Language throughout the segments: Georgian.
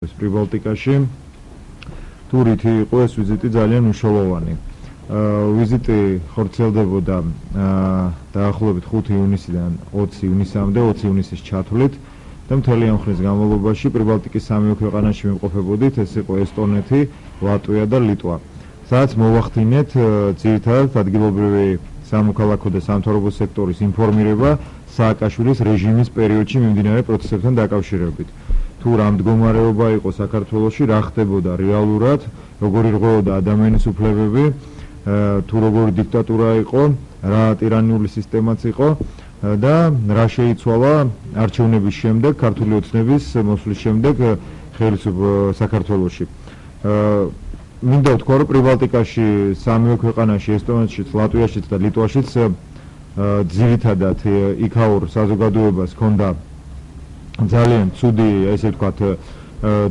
პრიბალტიკაში თურითი იყო ეს ვიზიტი ძალიან მნიშვნელოვანი. ვიზიტი ხორციელდებოდა დაახლოებით 5 ივნისიდან 20 ივნისამდე, 20 ივნისის ჩათვლით და მთელი ამ ხნის განმავლობაში პრიბალტიკის სამივე ქვეყანაში ვიმყოფებოდით, ეს იყო ესტონეთი, ლატვია და ლიტვა. სადაც მოვახდინეთ ძირითადად ადგილობრივი სამოქალაქო და სამთავრობო სექტორის ინფორმირება სააკაშვილის რეჟიმის პერიოდში მიმდინარე პროცესებთან დაკავშირებით. თუ რა მდგომარეობა იყო საქართველოში, რა ხდებოდა რეალურად, როგორი რღვეოდა ადამიანის უფლებები, თუ როგორი დიქტატურა იყო, რა ტირანიული სისტემაც იყო და რა შეიცვალა არჩევნების შემდეგ, ქართული ოცნების მოსვლის შემდეგ საქართველოში. მინდა ვთქვა, რომ პრიბალტიკაში სამივე ქვეყანაში, ესტონეთშიც, ლატვიაშიც და ლიტვაშიც ძირითადად იქაურ საზოგადოებას ჰქონდა ძალიან ცუდი, ესე ვთქვათ,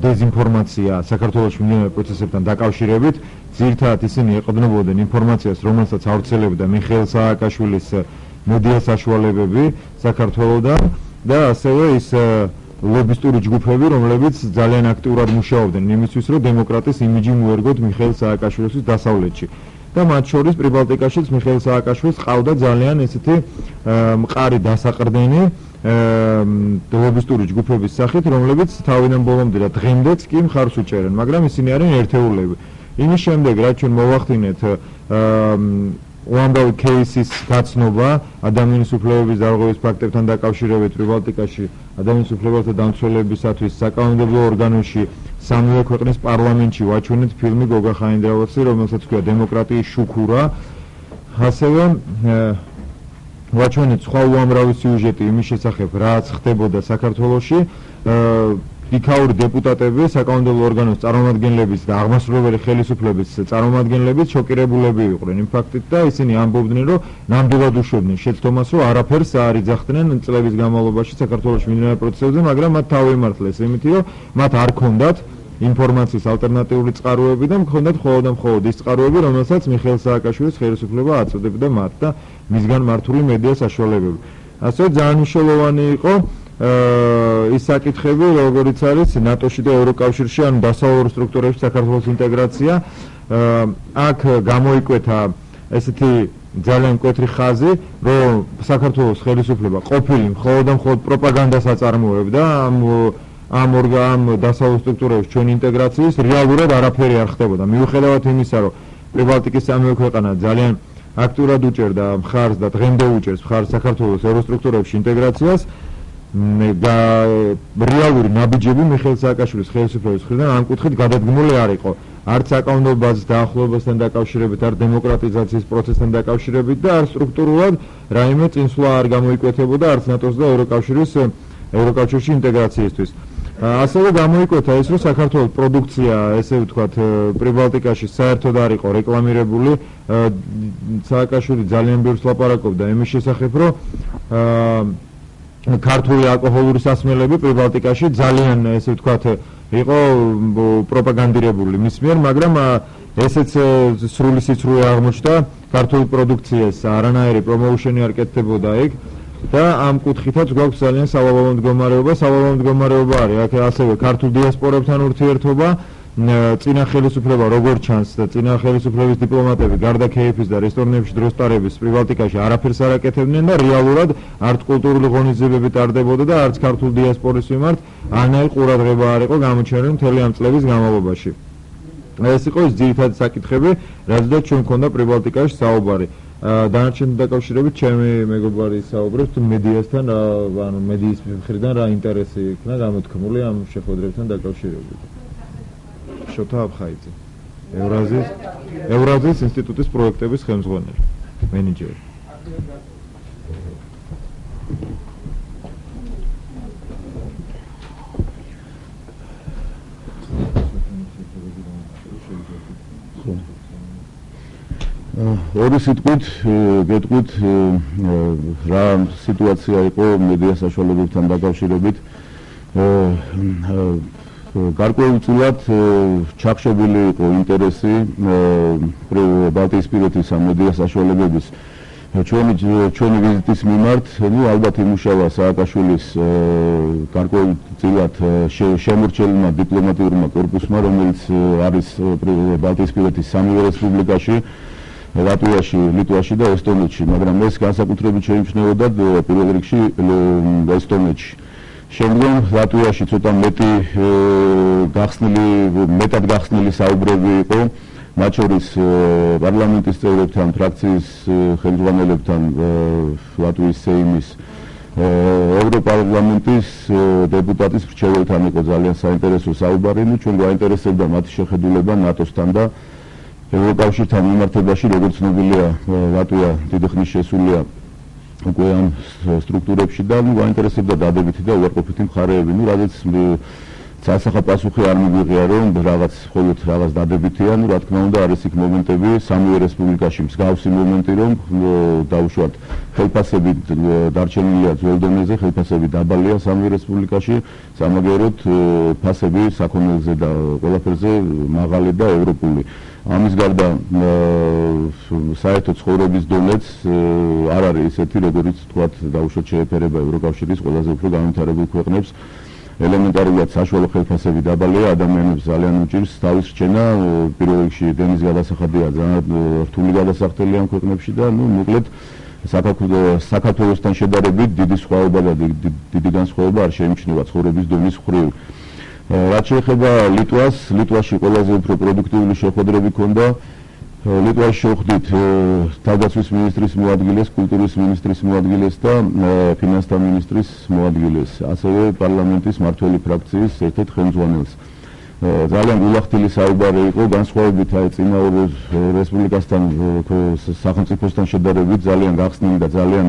დეზინფორმაცია საქართველოში მიმდინარე პროცესებთან დაკავშირებით. ძირითადად ისინი ეყრდნობოდნენ ინფორმაციას, რომელსაც ავრცელებდა მიხეილ სააკაშვილის მედია საშუალებები საქართველოდან და ასევე ის ლობისტური ჯგუფები, რომლებიც ძალიან აქტიურად მუშაობდნენ იმისთვის, რომ დემოკრატის იმიჯი მოერგოთ მიხეილ სააკაშვილისთვის დასავლეთში. და მათ შორის პრიბალტიკაშიც მიხეილ სააკაშვილს ყავდა ძალიან ესეთი მყარი დასაყრდენი ლობისტური ჯგუფების სახით, რომლებიც თავიდან ბოლომდე და დღემდეც კი მხარს უჭერენ, მაგრამ ისინი არიან ერთეულები. იმის შემდეგ, რაც ჩვენ მოვახდინეთ უამრავი кейსის გაცნობა ადამიანის უფლებების დარღვევის ფაქტებთან დაკავშირებით პრიბალტიკაში, ადამიანის უფლებათა დამცველებისათვის საკანონმდებლო ორგანოში, სამივე ქვეყნის პარლამენტში ვაჩვენეთ ფილმი გოგა ხაინდრავაცი, რომელსაც ჰქვია დემოკრატიის შუქურა. ასევე ვაჩვენეთ სხვა უამრავი სიუჟეტი იმის შესახებ, რაც ხდებოდა საქართველოში. იქაური დეპუტატები, საკანონმდებლო ორგანოს წარმომადგენლებიც და აღმასრულებელი ხელისუფლების წარმომადგენლებიც შოკირებულები იყვნენ იმ ფაქტით და ისინი ამბობდნენ, რომ ნამდვილად უშვებდნენ შეცდომას, რომ არაფერს არ იძახდნენ წლების განმავლობაში საქართველოში მიმდინარე პროცესებზე, მაგრამ მათ თავი ემართლეს იმითი, რომ მათ არ ჰქონდათ ინფორმაციის ალტერნატიული წყაროები და მქონდათ მხოლოდ ის წყაროები, რომელსაც მიხეილ სააკაშვილის ხელისუფლება აწოდებდა მათ და მისგან მართული მედია საშუალებები. ასევე ძალიან მნიშვნელოვანი იყო ის საკითხები, როგორიც არის ნატოში და ევროკავშირში, ანუ დასავლურ სტრუქტურებში საქართველოს ინტეგრაცია. აქ გამოიკვეთა ესეთი ძალიან მკვეთრი ხაზი, რომ საქართველოს ხელისუფლება ყოფილი მხოლოდ პროპაგანდას აწარმოებდა ამ დასავლურ სტრუქტურებში ჩვენ ინტეგრაციის რეალურად არაფერი არ ხდებოდა. მიუხედავად იმისა, რომ პრიბალტიკის სამივე ქვეყანა ძალიან აქტიურად უჭერდა მხარს და დღემდე უჭერს მხარს საქართველოს ევროსტრუქტურებში ინტეგრაციას, და რეალური ნაბიჯები მიხეილ სააკაშვილის ხელისუფლების მხრიდან ამ კუთხით გადადგმული არ იყო. არც საკანონმდებლო ბაზის დაახლოებასთან დაკავშირებით, არ დემოკრატიზაციის პროცესთან დაკავშირებით და არ სტრუქტურულად რაიმე წინსვლა არ გამოიკვეთებოდა არც ნატოს და ევროკავშირში ინტეგრაციისთვის. ასევე გამოიკვეთა ის, რომ საქართველოს პროდუქცია, ესე ვთქვათ, პრიბალტიკაში საერთოდ არ იყო რეკლამირებული. სააკაშვილი ძალიან ბევრს ლაპარაკობდა იმის შესახებ, რომ ქართული ალკოჰოლური სასმელები პრიბალტიკაში ძალიან, ესე ვთქვათ, იყო პროპაგანდირებული მის მიერ, მაგრამ ესეც სრული სიცრუე აღმოჩნდა ქართული პროდუქციას, არანაირი პრომოუშენი არ კეთდებოდა იქ და ამ კუთხითაც გვაქვს ძალიან სავალალო მდგომარეობა არის. აქ ასევე ქართულ დიასპორებთან ურთიერთობა, წინა ხელისუფლება როგორ ჩანს და წინა ხელისუფლების დიპლომატები გარდა ქეიფის და რესტორნებში დროს ტარების პრიბალტიკაში არაფერს არ აკეთებდნენ და რეალურად არც კულტურული ღონისძიებები ტარდებოდა და არც ქართულ დიასპორის მიმართ არანაირი ყურადღება არ იყო გამოჩენილი მთელი ამ წლების განმავლობაში. ეს იყო ის ძირითადი საკითხები, რაზეც ჩვენ მქონდა პრიბალტიკაში საუბარი. დანარჩენთან დაკავშირებით ჩემი მეგობარი საუბრობს მედიასთან, ანუ მედიის მხრიდან რა ინტერესი იქნა გამოთქმული ამ შეხვედრებთან დაკავშირებით. შოთა აბხაიძე, ევრაზიის ინსტიტუტის პროექტების ხელმძღვანელი, მენეჯერი. ორი სიტყვით გეტყვით რა სიტუაცია იყო მედია საშუალებებთან დაკავშირებით. გარკვეულწილად ჩახშობილი იყო ინტერესი ბალტიისპირეთის მედია საშუალებების ჩვენი ვიზიტის მიმართ, ალბათ იმუშავა სააკაშვილის გარკვეულწილად შემორჩენილმა დიპლომატიურმა კორპუსმა, რომელიც არის ბალტიისპირეთის სამივე რესპუბლიკაში, ლატვიაში, ლიტვაში და ესტონეთში, მაგრამ ეს განსაკუთრებით შეიმჩნეოდა პირველ რიგში ესტონეთში. შემდგომ ლატვიაში ცოტა მეტად გახსნილი საუბრები იყო, მათ შორის პარლამენტის წევრებთან, ფრაქციის ხელმძღვანელებთან, ლატვიის სეიმის, ევროპარლამენტის დეპუტატის მრჩეველთან იყო ძალიან საინტერესო საუბარი. ჩვენ გვაინტერესებდა მათი შეხედულება ნატოსთან და ევროკავშირთან მიმართებაში, როგორც ცნობილია, ლატვია დიდი ხნის შესულია უკვე ამ სტრუქტურებში და გვაინტერესებდა დადებითი და უარყოფითი მხარეები. რადგან სასახა პასუხი არ მიგვიღია, რომ მხოლოდ რაღაც დადებითია, რა თქმა უნდა, არის იქ მომენტები სამივე რესპუბლიკაში მსგავსი მომენტი, რომ დაუშვათ ხელფასები დარჩენილია ძველ დონეზე, ხელფასები დაბალია სამივე რესპუბლიკაში, სამაგეროდ ფასები საქონელზე და ყველაფერზე მაღალი და ევროპული. ამის გარდა საერთო ცხოვრების დონეც არ არის ისეთი, როგორც თქვათ, დაუშვათ შეეფერება ევროკავშირის ყველაზე უფრო განვითარებულ ქვეყნებს. ელემენტარულად საშუალო ხელფასები დაბალია, ადამიანებს ძალიან უჭირს თავის რჩენა, პირველ რიგში დენის გადასახადია ძალიან რთული გადასახდელი ამ ქვეყნებში და მოკლედ საქართველოსთან შედარებით დიდი სხვაობა და დიდი განსხვავება არ შეიმჩნევა ცხოვრების დონის მხრივ. რაც შეეხება ლიტვას, ლიტვაში ყველაზე უფრო პროდუქტიული შეხვედრები ჰქონდა. ლიტვაში შევხვდით თავდაცვის მინისტრის მოადგილეს, კულტურის მინისტრის მოადგილეს და ფინანსთა მინისტრის მოადგილეს, ასევე პარლამენტის მმართველი ფრაქციის ერთ-ერთ ხელმძღვანელს. ძალიან გულახდილი საუბარი იყო, განსხვავებით წინა ორ რესპუბლიკასთან, სახელმწიფოსთან შედარებით ძალიან გახსნილი და ძალიან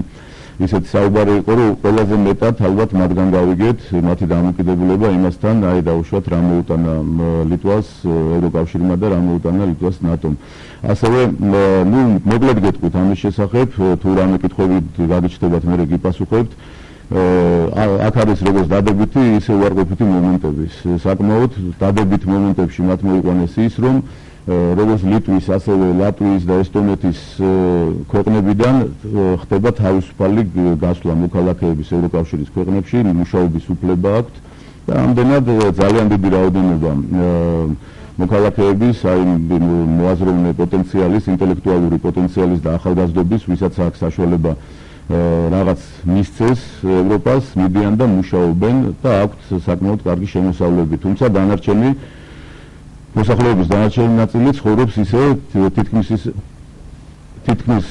ისეთი საუბარი იყო, რომ ყველაზე მეტად ალბათ მათგან გავიგეთ მათი დამოკიდებულება იმასთან, დაუშვათ რა მოუტანა ლიტვას ევროკავშირმა და რა მოუტანა ლიტვას ნატომ. ასევე მოკლედ გეტყვით ამის შესახებ, თუ რამე კითხვები გაგიჩნდებათ, მე გიპასუხებთ. აქ არის როგორც დადებითი, ისე უარყოფითი მომენტები. საკმაოდ დადებით მომენტებში მათ მოიყვანეს ის, რომ როგორც ლიტვის, ასევე ლატვიის და ესტონეთის ქვეყნებიდან ხდება თავისუფალი გასვლა მოქალაქეების ევროკავშირის ქვეყნებში, მუშაობის უფლება აქვთ და ამდენად ძალიან დიდი რაოდენობა მოქალაქეების, მოაზროვნე პოტენციალის, ინტელექტუალური პოტენციალის და ახალგაზრდობის, ვისაც აქვს საშუალება რაღაც მისცეს ევროპას, მიდიან და მუშაობენ და აქვთ საკმაოდ კარგი შემოსავლები, თუმცა დანარჩენი მოსახლეობის დანარჩენი ნაწილი ცხოვრობს ისე თითქმის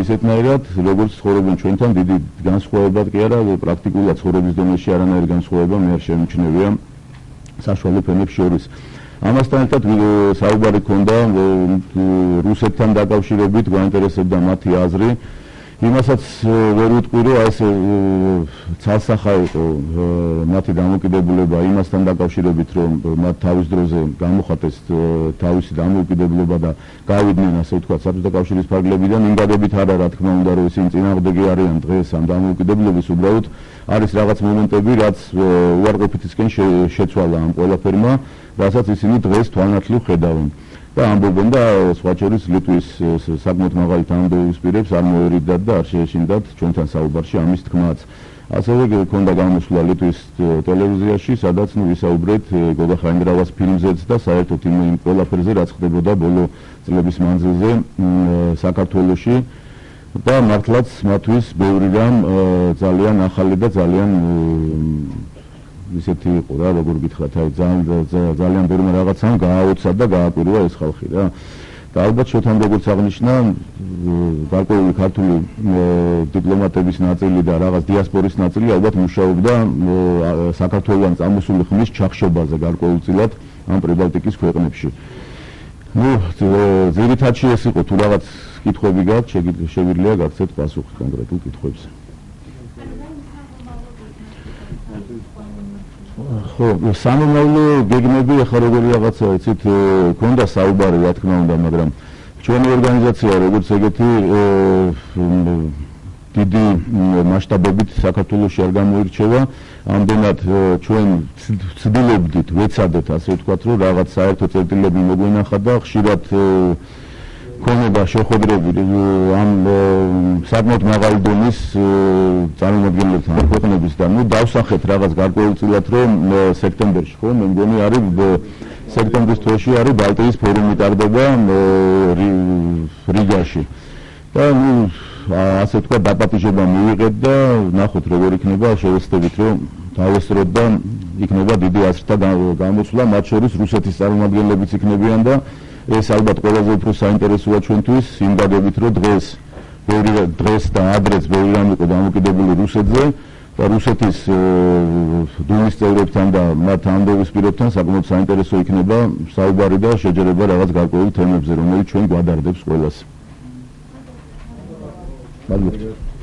ისეთნაირად, როგორც ცხოვრობენ ჩვენთან, დიდი განსხვავება კი არა, პრაქტიკულად ცხოვრების დონეში არანაირი განსხვავება მე არ შემიჩნევია საშუალო ფენებს შორის. ამასთან ერთად საუბარი ჰქონდა რუსეთთან დაკავშირებით, გვაინტერესებდა მათი აზრი. იმასაც ვერ ვიტყვი, რომ ეს ცალსახა იყო მათი დამოკიდებულება იმასთან დაკავშირებით, რომ მათ თავის დროზე გამოხატეს თავისი დამოკიდებულება და გავიდნენ, ასე ვთქვათ, საბჭოთა კავშირის ფარგლებიდან, იმ გადებით არა, რა თქმა უნდა, რომ ისინი წინააღმდეგი არიან დღეს ამ დამოკიდებულების, უბრალოდ არის რაღაც მომენტები, რაც უარყოფითისკენ შეცვალა ამ ყველაფერმა, რასაც ისინი დღეს თვალნათლივ ხედავენ. და ამბობენ და სხვა შორის ლიტვის საკმაოდ მაღალი თანამდებობის პირებს არ მოერიდათ და არ შეეშინდათ ჩვენთან საუბარში ამის თქმაც. ასევე გქონდა გამოსვლა ლიტვის ტელევიზიაში, სადაც ვისაუბრეთ გოგა ხაინდრავას ფილმზეც და საერთოდ იმ ყველაფერზე, რაც ხდებოდა ბოლო წლების მანძილზე საქართველოში და მართლაც მათთვის ბევრი რამ ძალიან ახალი და ძალიან ისეთი იყო რა, როგორ გითხრათ, ძალიან ბევრი რაღაცამ გააოცა და გააკვირვა ეს ხალხი რა. და ალბათ შოთან როგორც აღნიშნა, გარკვეული ქართული დიპლომატების ნაწილი და რაღაც დიასპორის ნაწილი ალბათ მუშაობდა საქართველოსთან წამოსული ხმის ჩახშობაზე გარკვეულწილად ამ პრიბალტიკის ქვეყნებში. ძირითადში ეს იყო, თუ რაღაც კითხვები გაქვთ, შეგვიძლია გაგცეთ პასუხი კონკრეტულ კითხვებზე. ხო, სამომავლო გეგმები ახლა როგორი რაღაცა, იცით, ქონდა საუბარი, რა თქმა უნდა, მაგრამ ჩვენი ორგანიზაცია, როგორც ეგეთი დიდი მასშტაბებით საქართველოში არ გამოირჩევა, ამდენად ჩვენ ვცდილობდით, ვეცადეთ, ასე ვთქვათ, რომ რაღაც საერთო წერტილები მოგვენახა და ხშირად ქონება შეხვედრები ამ საკმაოდ მაღალი დონის წარმომადგენლებთან ქვეყნების და დავსახეთ რაღაც გარკვეულწილად რომ სექტემბერში ხო მე მგონი არის სექტემბრის თვეში არის ბალტიის ფორუმი ტარდება რიგაში და ასე თქვა დაპატიჟება მივიღეთ და ნახოთ როგორ იქნება შევეცდებით რომ დავესწროთ და იქნება დიდი აზრთა გამოცვლა მათ შორის რუსეთის წარმომადგენლებიც იქნებიან და ეს ალბათ ყველაზე უფრო საინტერესოა ჩვენთვის იმ დადებით რომ დღეს და ადრეც ბევრი რამ იყო დამოკიდებული რუსეთზე და რუსეთის დუმის წევრებთან და მათ ამდენის პირებთან საკმაოდ საინტერესო იქნება საუბარი და შეჯერება რაღაც გარკვეულ თემებზე რომელიც ჩვენ გვადარდებს ყველას. მადლობა.